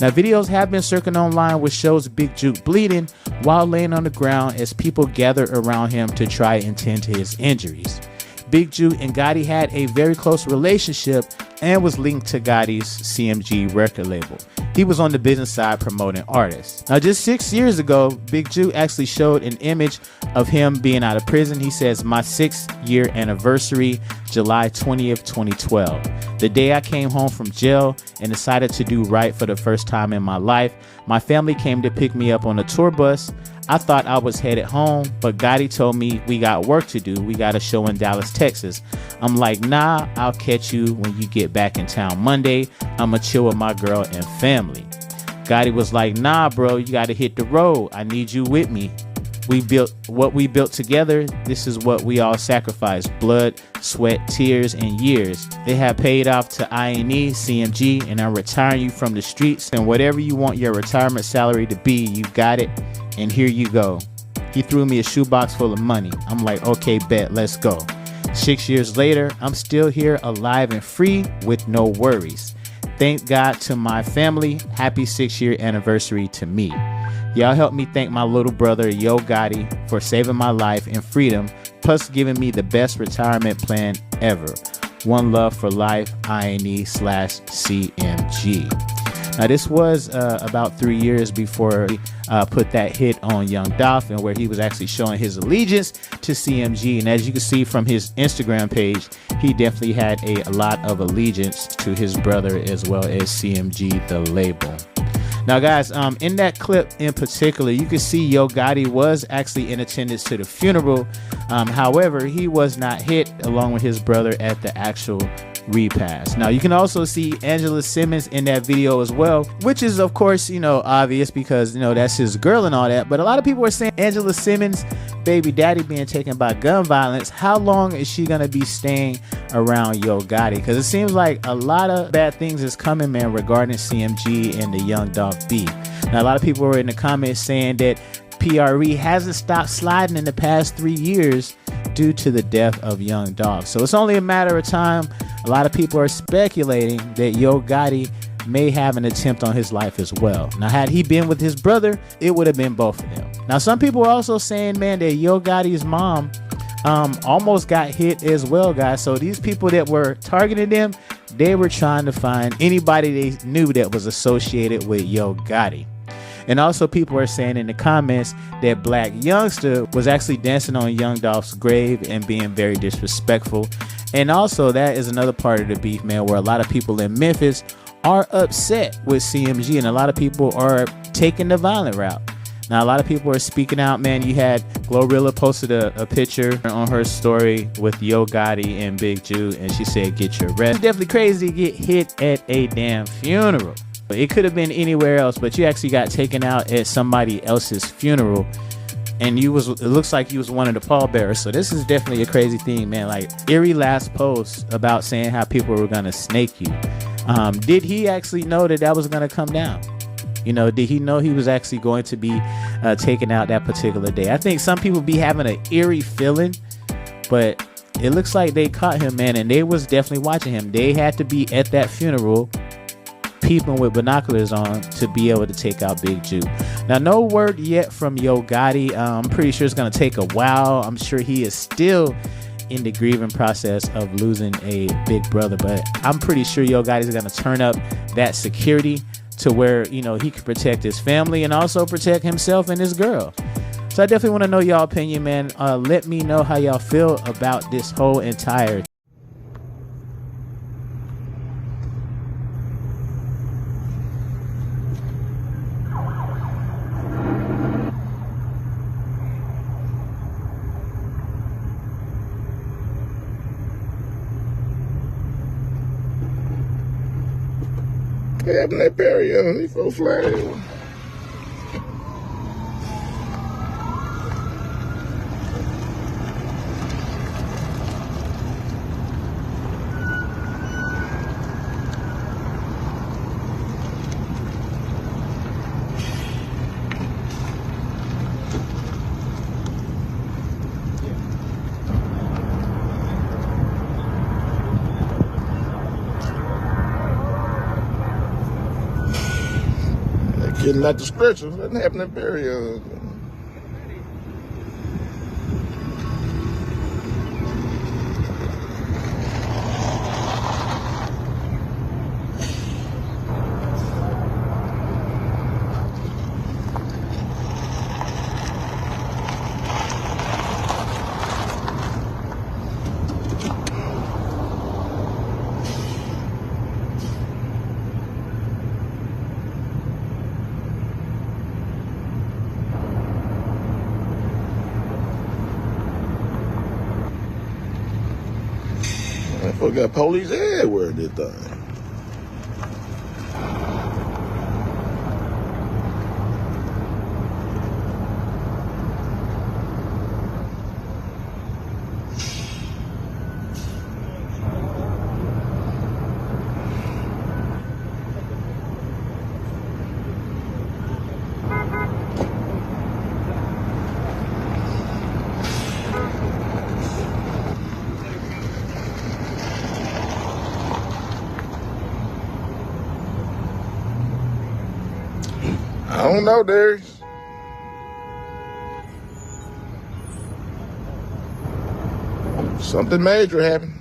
Now, videos have been circulating online which shows Big Jook bleeding while laying on the ground as people gather around him to try and tend to his injuries. Big Jook and Gotti had a very close relationship and was linked to Gotti's CMG record label. He was on the business side promoting artists. Now, just 6 years ago, Big Jook actually showed an image of him being out of prison. He says, "My 6-year anniversary, July 20th, 2012. The day I came home from jail and decided to do right for the first time in my life. My family came to pick me up on a tour bus. I thought I was headed home, but Gotti told me we got work to do. We got a show in Dallas, Texas. I'm like, nah, I'll catch you when you get back in town Monday. I'ma chill with my girl and family." Gotti was like, "Nah, bro, you gotta hit the road. I need you with me. We built what we built together. This is what we all sacrificed. Blood, sweat, tears, and years. They have paid off to I&E, CMG, and I'm retiring you from the streets. And whatever you want your retirement salary to be, you got it. And here you go." He threw me a shoebox full of money. I'm like, okay, bet, let's go. 6 years later, I'm still here, alive and free with no worries. Thank God to my family. Happy 6-year anniversary to me. Y'all help me thank my little brother, Yo Gotti, for saving my life and freedom, plus giving me the best retirement plan ever. One love for life, INE/CMG. Now, this was about 3 years before he put that hit on Young Dolph, and where he was actually showing his allegiance to CMG. And as you can see from his Instagram page, he definitely had a lot of allegiance to his brother as well as CMG, the label. Now, guys, in that clip in particular, you can see Yo Gotti was actually in attendance to the funeral. However, he was not hit along with his brother at the actual repast. Now, you can also see Angela Simmons in that video as well, which is, of course, obvious because, that's his girl and all that. But a lot of people are saying Angela Simmons' baby daddy being taken by gun violence, how long is she going to be staying around Yo Gotti? Because it seems like a lot of bad things is coming, man, regarding CMG and the Young Dolph beef. Now, a lot of people were in the comments saying that PRE hasn't stopped sliding in the past 3 years due to the death of Young Dolph. So it's only a matter of time. A lot of people are speculating that Yo Gotti may have an attempt on his life as well. Now, had he been with his brother, it would have been both of them. Now, some people are also saying, man, that Yo Gotti's mom almost got hit as well, guys. So these people that were targeting them, they were trying to find anybody they knew that was associated with Yo Gotti. And also people are saying in the comments that Black Youngster was actually dancing on Young Dolph's grave and being very disrespectful. And also that is another part of the beef, man, where a lot of people in Memphis are upset with CMG and a lot of people are taking the violent route. Now, a lot of people are speaking out, man. You had Glorilla posted a picture on her story with Yo Gotti and Big Jook, and she said, "Get your rest." It's definitely crazy to get hit at a damn funeral. It could have been anywhere else, but you actually got taken out at somebody else's funeral, and it looks like you was one of the pallbearers. So this is definitely a crazy thing, man. Like, eerie last post about saying how people were gonna snake you. Did he actually know that was gonna come down? Did he know he was actually going to be taken out that particular day? I think some people be having an eerie feeling, but it looks like they caught him, man, and they was definitely watching him. They had to be at that funeral peeping with binoculars on to be able to take out Big Jook. Now, no word yet from Yo Gotti. I'm pretty sure it's going to take a while. I'm sure he is still in the grieving process of losing a big brother, but I'm pretty sure Yo Gotti is going to turn up that security to where, he can protect his family and also protect himself and his girl. So I definitely want to know y'all opinion, man. Let me know how y'all feel about this whole entire.
What happened to that barrier? He fell flat. Getting out the stretcher, nothing happened to barrier. I got police everywhere this thing. I don't know, Darius. Something major happened.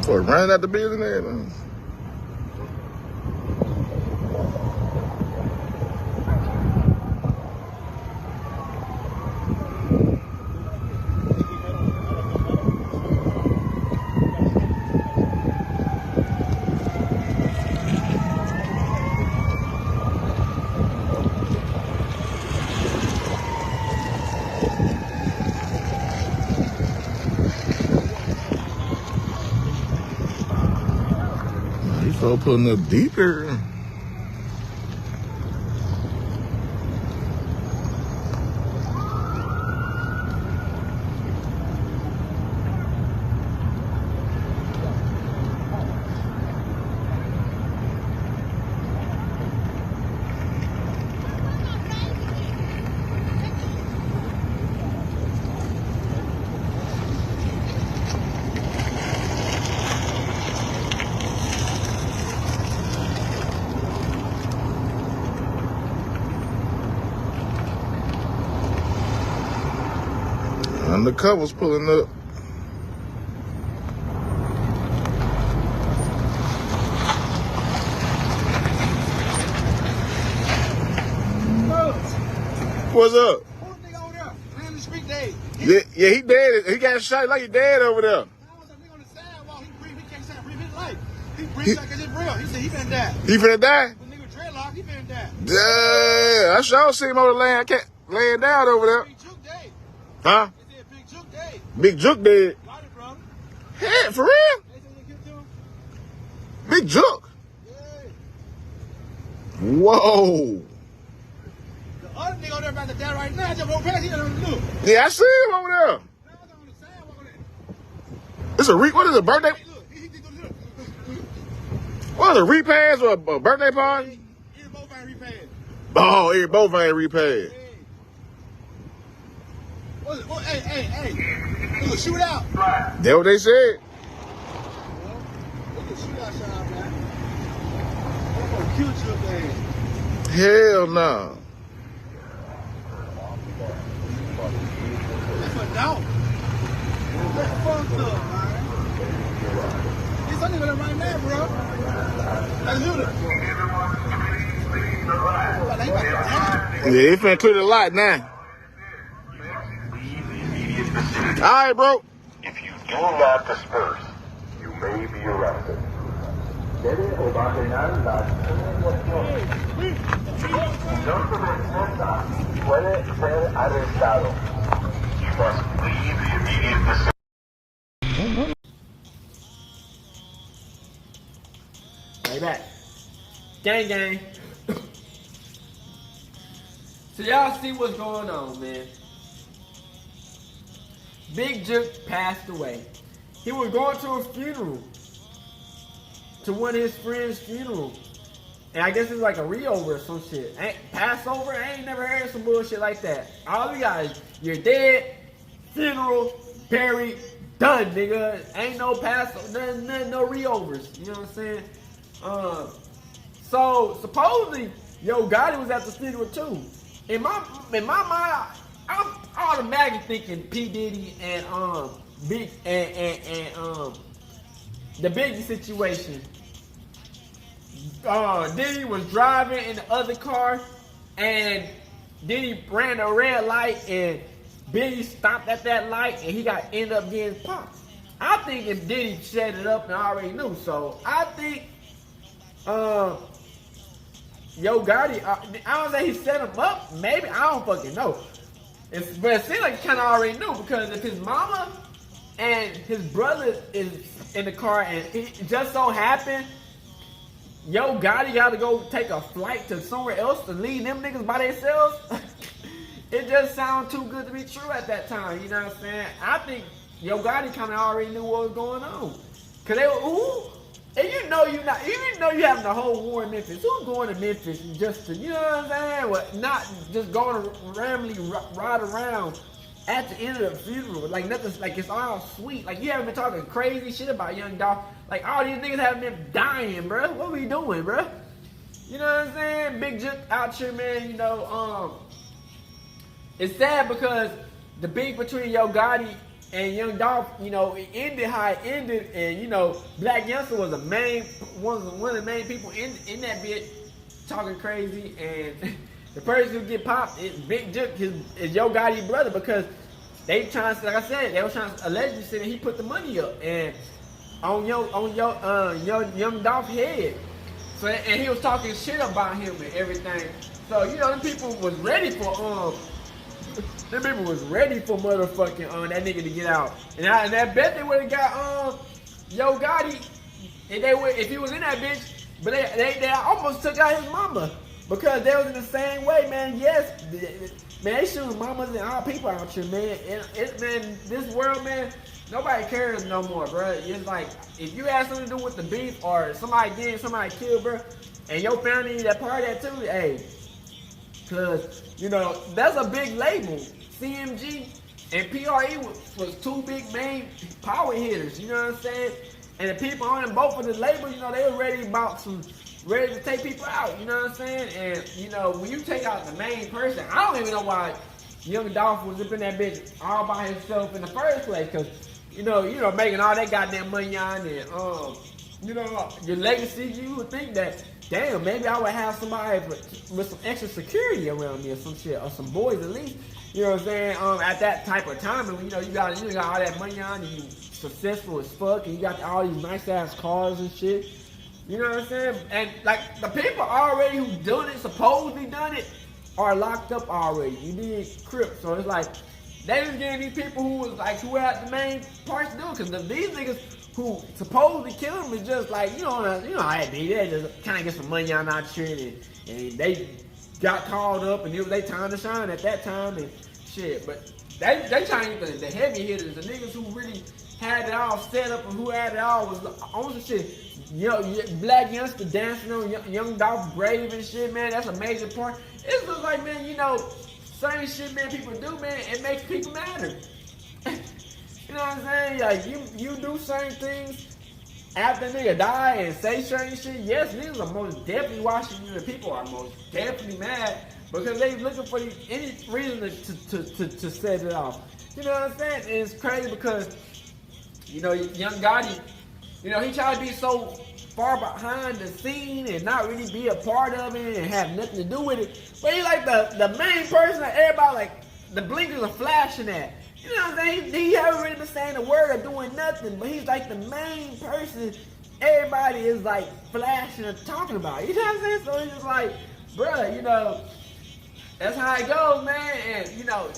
For running out the building there. So putting up deeper. Undercover's pulling up. What's up?
Who's the nigga over there? Ran the street dead.
Yeah, he dead. He got shot like he dead over there.
I was a nigga on the sidewalk. He breathed. He can't say breathe his life. He breathed like it's real. He said he finna die.
He finna die?
The nigga dreadlock, he finna die.
Yeah, I sure see him over there laying down over there.
Big Jook dead.
Huh?
They said Big Jook dead.
Big Jook dead.
Got it, brother.
Hey, for real?
They said they killed him.
Big Jook.
Yeah.
Whoa.
Other nigga over there about to die right now. Just roll past. He don't look.
Yeah, I see him over there.
Now it's on the sidewalk over there.
It's a what is it, birthday?
Hey, look. He just gonna look.
What is it, repass or a birthday party?
He both ain't repaid.
Oh, they both ain't repaid.
Hey. What, hey. Look, shoot out.
That's what they said.
Look at shoot out shot, man. I'm gonna kill you, man.
Hell no.
That's a dog. That's fucked up, man. It's something right now, bro. Let's do it.
Yeah, they finna clear the lot now. Alright, bro.
If you do not disperse, you may be arrested. Debe ordenar la comunicación. No se respeta, puede ser arrestado. You must leave the immediate vicinity.
Way back. Gang. So y'all see what's going on, man. Big Jook passed away. He was going to a funeral. To one of his friends' funeral. And I guess it's like a reover or some shit. Passover? I ain't never heard some bullshit like that. All we got is you're dead, funeral, buried, done, nigga. Ain't no Passover, nothing, no reovers. You know what I'm saying? So supposedly, Gotti was at the funeral too. In my mind, I'm automatically thinking P. Diddy and Big and the Biggie situation. Diddy was driving in the other car, and Diddy ran a red light, and Biggie stopped at that light, and he ended up getting popped. I think if Diddy set it up and already knew, so I think Gotti, I don't say he set him up, maybe, I don't fucking know. But it seems like he kind of already knew, because if his mama and his brother is in the car, and it just so happened, Gotti got to go take a flight to somewhere else to leave them niggas by themselves. It just sounded too good to be true at that time, you know what I'm saying? I think Gotti kind of already knew what was going on. Cause they were, and you know you having the whole war in Memphis. Who's going to Memphis just to, you know what I'm saying? Well, not just going to randomly ride around at the end of the funeral. Like nothing, like it's all sweet. Like you haven't been talking crazy shit about Young Dolph. Like all these niggas haven't been dying, bro. What we doing, bro? You know what I'm saying? Big Jook out here, man. You know, it's sad because the beef between Gotti and Young Dolph, you know, it ended how it ended, and you know, Black Youngster was one of the main people in that bit talking crazy, and the person who get popped is Big Jook, is Gotti's brother, because they trying to, like I said, they was trying to allegedly say that he put the money up and on Young Dolph's head. So and he was talking shit about him and everything. So you know, them people was ready for motherfucking that nigga to get out. And I bet they would have got Gotti if he was in that bitch. But they almost took out his mama. Because they was in the same way, man. Yes, man, they shooting mamas and all people out here, man. Man, this world, man, nobody cares no more, bro. It's like, if you have something to do with the beef or somebody getting somebody killed, bro, and your family need that part of that too, hey, because, you know, that's a big label. CMG and PRE was two big main power hitters, you know what I'm saying? And the people on both of the labels, you know, they were ready to take people out, you know what I'm saying? And, you know, when you take out the main person, I don't even know why Young Dolph was up in that bitch all by himself in the first place, because, you know, making all that goddamn money on and, you know, your legacy, you would think that, damn, maybe I would have somebody with some extra security around me or some shit, or some boys at least, you know what I'm saying? At that type of time, and, you know, you got all that money on, and you successful as fuck, and you got all these nice ass cars and shit. You know what I'm saying? And like the people already who done it, supposedly done it, are locked up already. You need Crip. So it's like they just getting these people who had the main parts to do it. Cause these niggas who supposedly kill them is just like, you know how it be. They just kind of get some money on our shit and they got called up and it was their time to shine at that time and shit. But they trying to get the heavy hitters, the niggas who really had it all set up and who had it all was on some shit. You know, black youngster dancing on young Dolph Grave and shit, man. That's a major part. It's just like, man, you know, certain shit, man, people do, man, it makes people matter. You know what I'm saying? Like, you do certain things after nigga die and say certain shit. Yes, niggas are most definitely watching you and people are most definitely mad because they looking for any reason to set it off. You know what I'm saying? And it's crazy because, you know, young Gotti, you know, he tried to be so far behind the scene and not really be a part of it and have nothing to do with it. But he's like the main person that everybody, like, the blinkers are flashing at. You know what I'm saying? He haven't really been saying a word or doing nothing, but he's like the main person everybody is like flashing and talking about. You know what I'm saying? So it's just like, bruh, you know, that's how it goes, man. And, you know,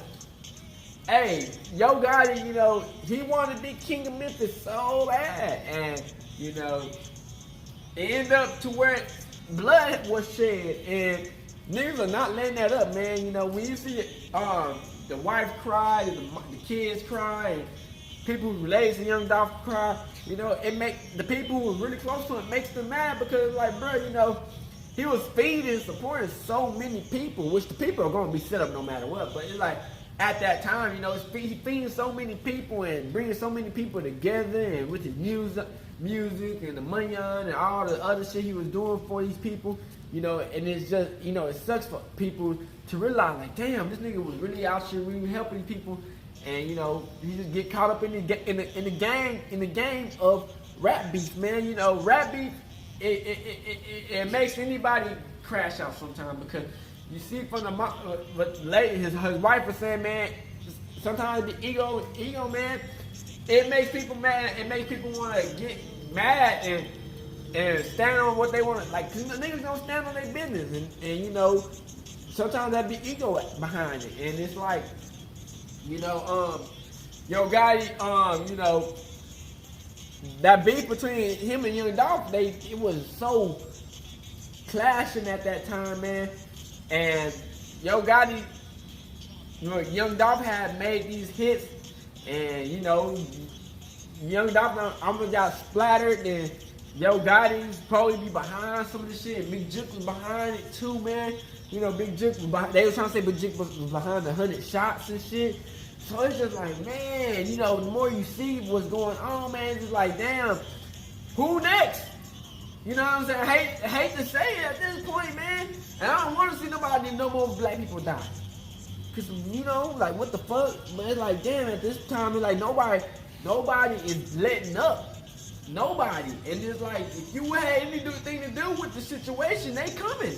hey, Yo Gotti, you know, he wanted to be king of Memphis so bad. And, you know, it ended up to where blood was shed. And niggas are not letting that up, man. You know, when you see the wife cry, the kids cry, and people who related to Young Dolph cry, you know, it make the people who were really close to him makes them mad because, like, bro, you know, he was feeding, supporting so many people, which the people are going to be set up no matter what. But it's like, at that time, you know, he feeding so many people and bringing so many people together, and with his music and the money on and all the other shit he was doing for these people, you know, and it's just, you know, it sucks for people to realize, like, damn, this nigga was really out here really helping people, and, you know, he just get caught up in the game of rap beef, man. You know, rap beef, it makes anybody crash out sometimes because you see from the lady, his wife was saying, man, sometimes the ego, man, it makes people mad. It makes people want to get mad and stand on what they want to, like, cause the niggas don't stand on their business, and you know, sometimes that be ego behind it, and it's like, you know, Yo Gotti, you know, that beef between him and Young Dolph, it was so clashing at that time, man. And Yo Gotti, you know, Young Dolph had made these hits, and, you know, Young Dolph almost got splattered, and Yo Gotti's probably be behind some of the shit. Big Jook was behind it too, man. You know, Big Jook was behind, they was trying to say Big Jook was behind the 100 shots and shit. So it's just like, man, you know, the more you see what's going on, man, it's just like, damn, who next? You know what I'm saying? I hate to say it at this point, man. And I don't want to see no more black people die. Cause, you know, like, what the fuck? But it's like, damn, at this time, it's like nobody is letting up. Nobody. And it's like, if you had anything to do with the situation, they coming.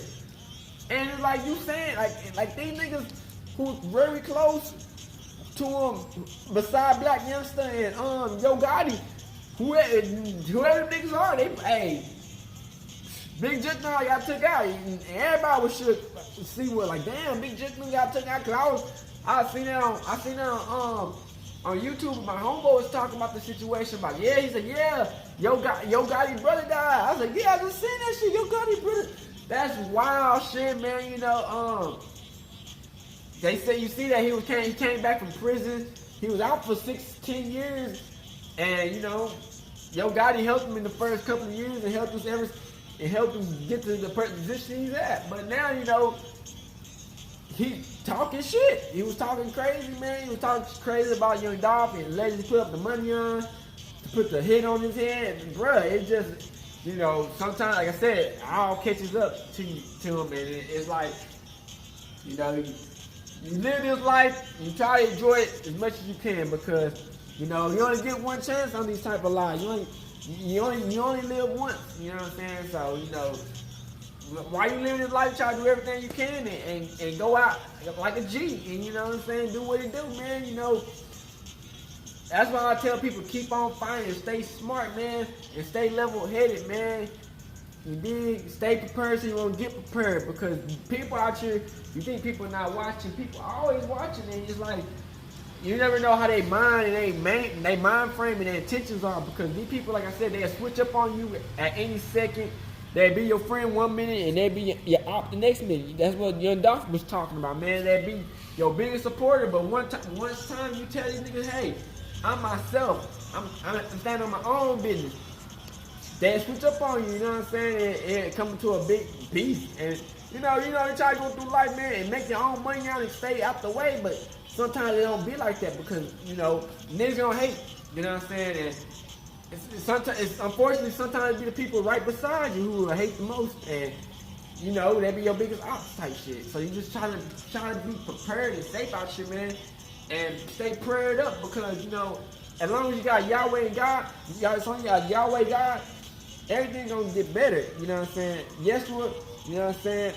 And it's like you saying, like these niggas who's very close to him, beside Black Youngster and Yo Gotti, whoever niggas are, they, hey, Big Jook now got took out, and everybody was should see what, like, damn, Big Jook got took out. Cause I seen that on YouTube. My homeboy was talking about the situation. About, yeah, he said, yeah, Yo Gotti brother died. I was like, yeah, I just seen that shit. Yo Gotti brother. That's wild shit, man. You know, they say, you see that he came back from prison. He was out for 10 years, and, you know, Yo Gotti helped him in the first couple of years and helped him get to the position he's at. But now, you know, he's talking shit. He was talking crazy, man. He was talking crazy about Young Dolph and letting him put up the money on, to put the hit on his head. And, bruh, it just, you know, sometimes, like I said, it all catches up to him, and it's like, you know, you live this life, you try to enjoy it as much as you can, because, you know, you only get one chance on these type of lives. You only live once, you know what I'm saying? So, you know, while you live this life, try to do everything you can and go out like a G, and, you know what I'm saying, do what you do, man. You know, that's why I tell people, keep on fighting, stay smart, man, and stay level-headed, man. You dig? Stay prepared so you won't get prepared, because people out here, you think people are not watching, people are always watching, and it's like, you never know how they mind and they mind frame and their intentions are, because these people, like I said, they'll switch up on you at any second, They be your friend 1 minute and they be your op the next minute. That's what Young Dolph was talking about, man. They be your biggest supporter, but once time you tell these niggas, hey, I'm myself. I'm standing on my own business. They switch up on you, you know what I'm saying? And come to a big beef. And you know, you try to go through life, man, and make your own money out and stay out the way, but sometimes it don't be like that because, you know, niggas gonna hate, you know what I'm saying? And unfortunately, sometimes it be the people right beside you who will hate the most, and you know, they be your biggest ops type shit. So you just try to be prepared and safe out here, man, and stay prayed up because, you know, as long as you got Yahweh and God, you got Yahweh God, everything gonna get better, you know what I'm saying? Yeshua, you know what I'm saying?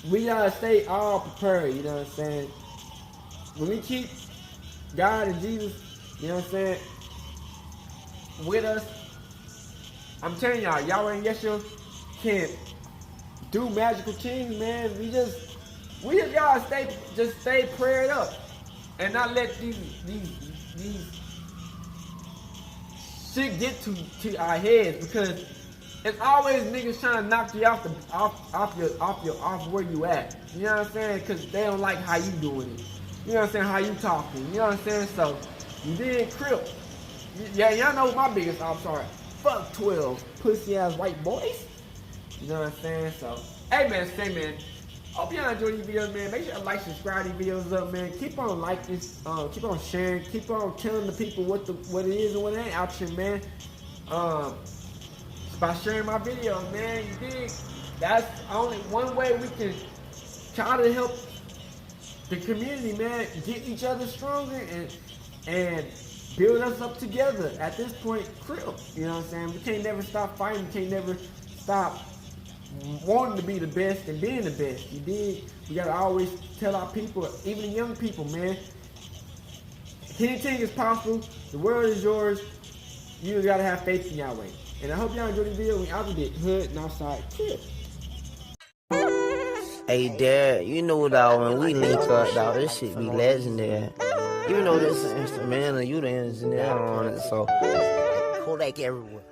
We gotta stay all prepared, you know what I'm saying? When we keep God and Jesus, you know what I'm saying, with us, I'm telling y'all, Yahweh and Yeshua can do magical things, man. We just gotta stay prayed up and not let these shit get to our heads, because it's always niggas trying to knock you off where you at. You know what I'm saying? Because they don't like how you doing it. You know what I'm saying? How you talking. You know what I'm saying? So you did Crip. Yeah, y'all know my biggest ops are. Fuck 12 pussy ass white boys. You know what I'm saying? So, hey man, hope y'all enjoy these videos, man. Make sure you like, subscribe these videos up, man. Keep on liking, keep on sharing, keep on telling the people what it is and what it ain't out here, man. By sharing my videos, man. You dig? That's only one way we can try to help the community, man. Get each other stronger and build us up together. At this point, Crip. You know what I'm saying? We can't never stop fighting. We can't never stop wanting to be the best and being the best. You dig? We gotta always tell our people, even the young people, man, anything is possible. The world is yours. You just gotta have faith in Yahweh. And I hope y'all enjoyed the video. We out of it, Hood and outside Crip.
Hey, Dad, you know, dog, when we link up, dog, this shit be legendary. You know this instrumental, you the engineer on it, so Kodak everywhere.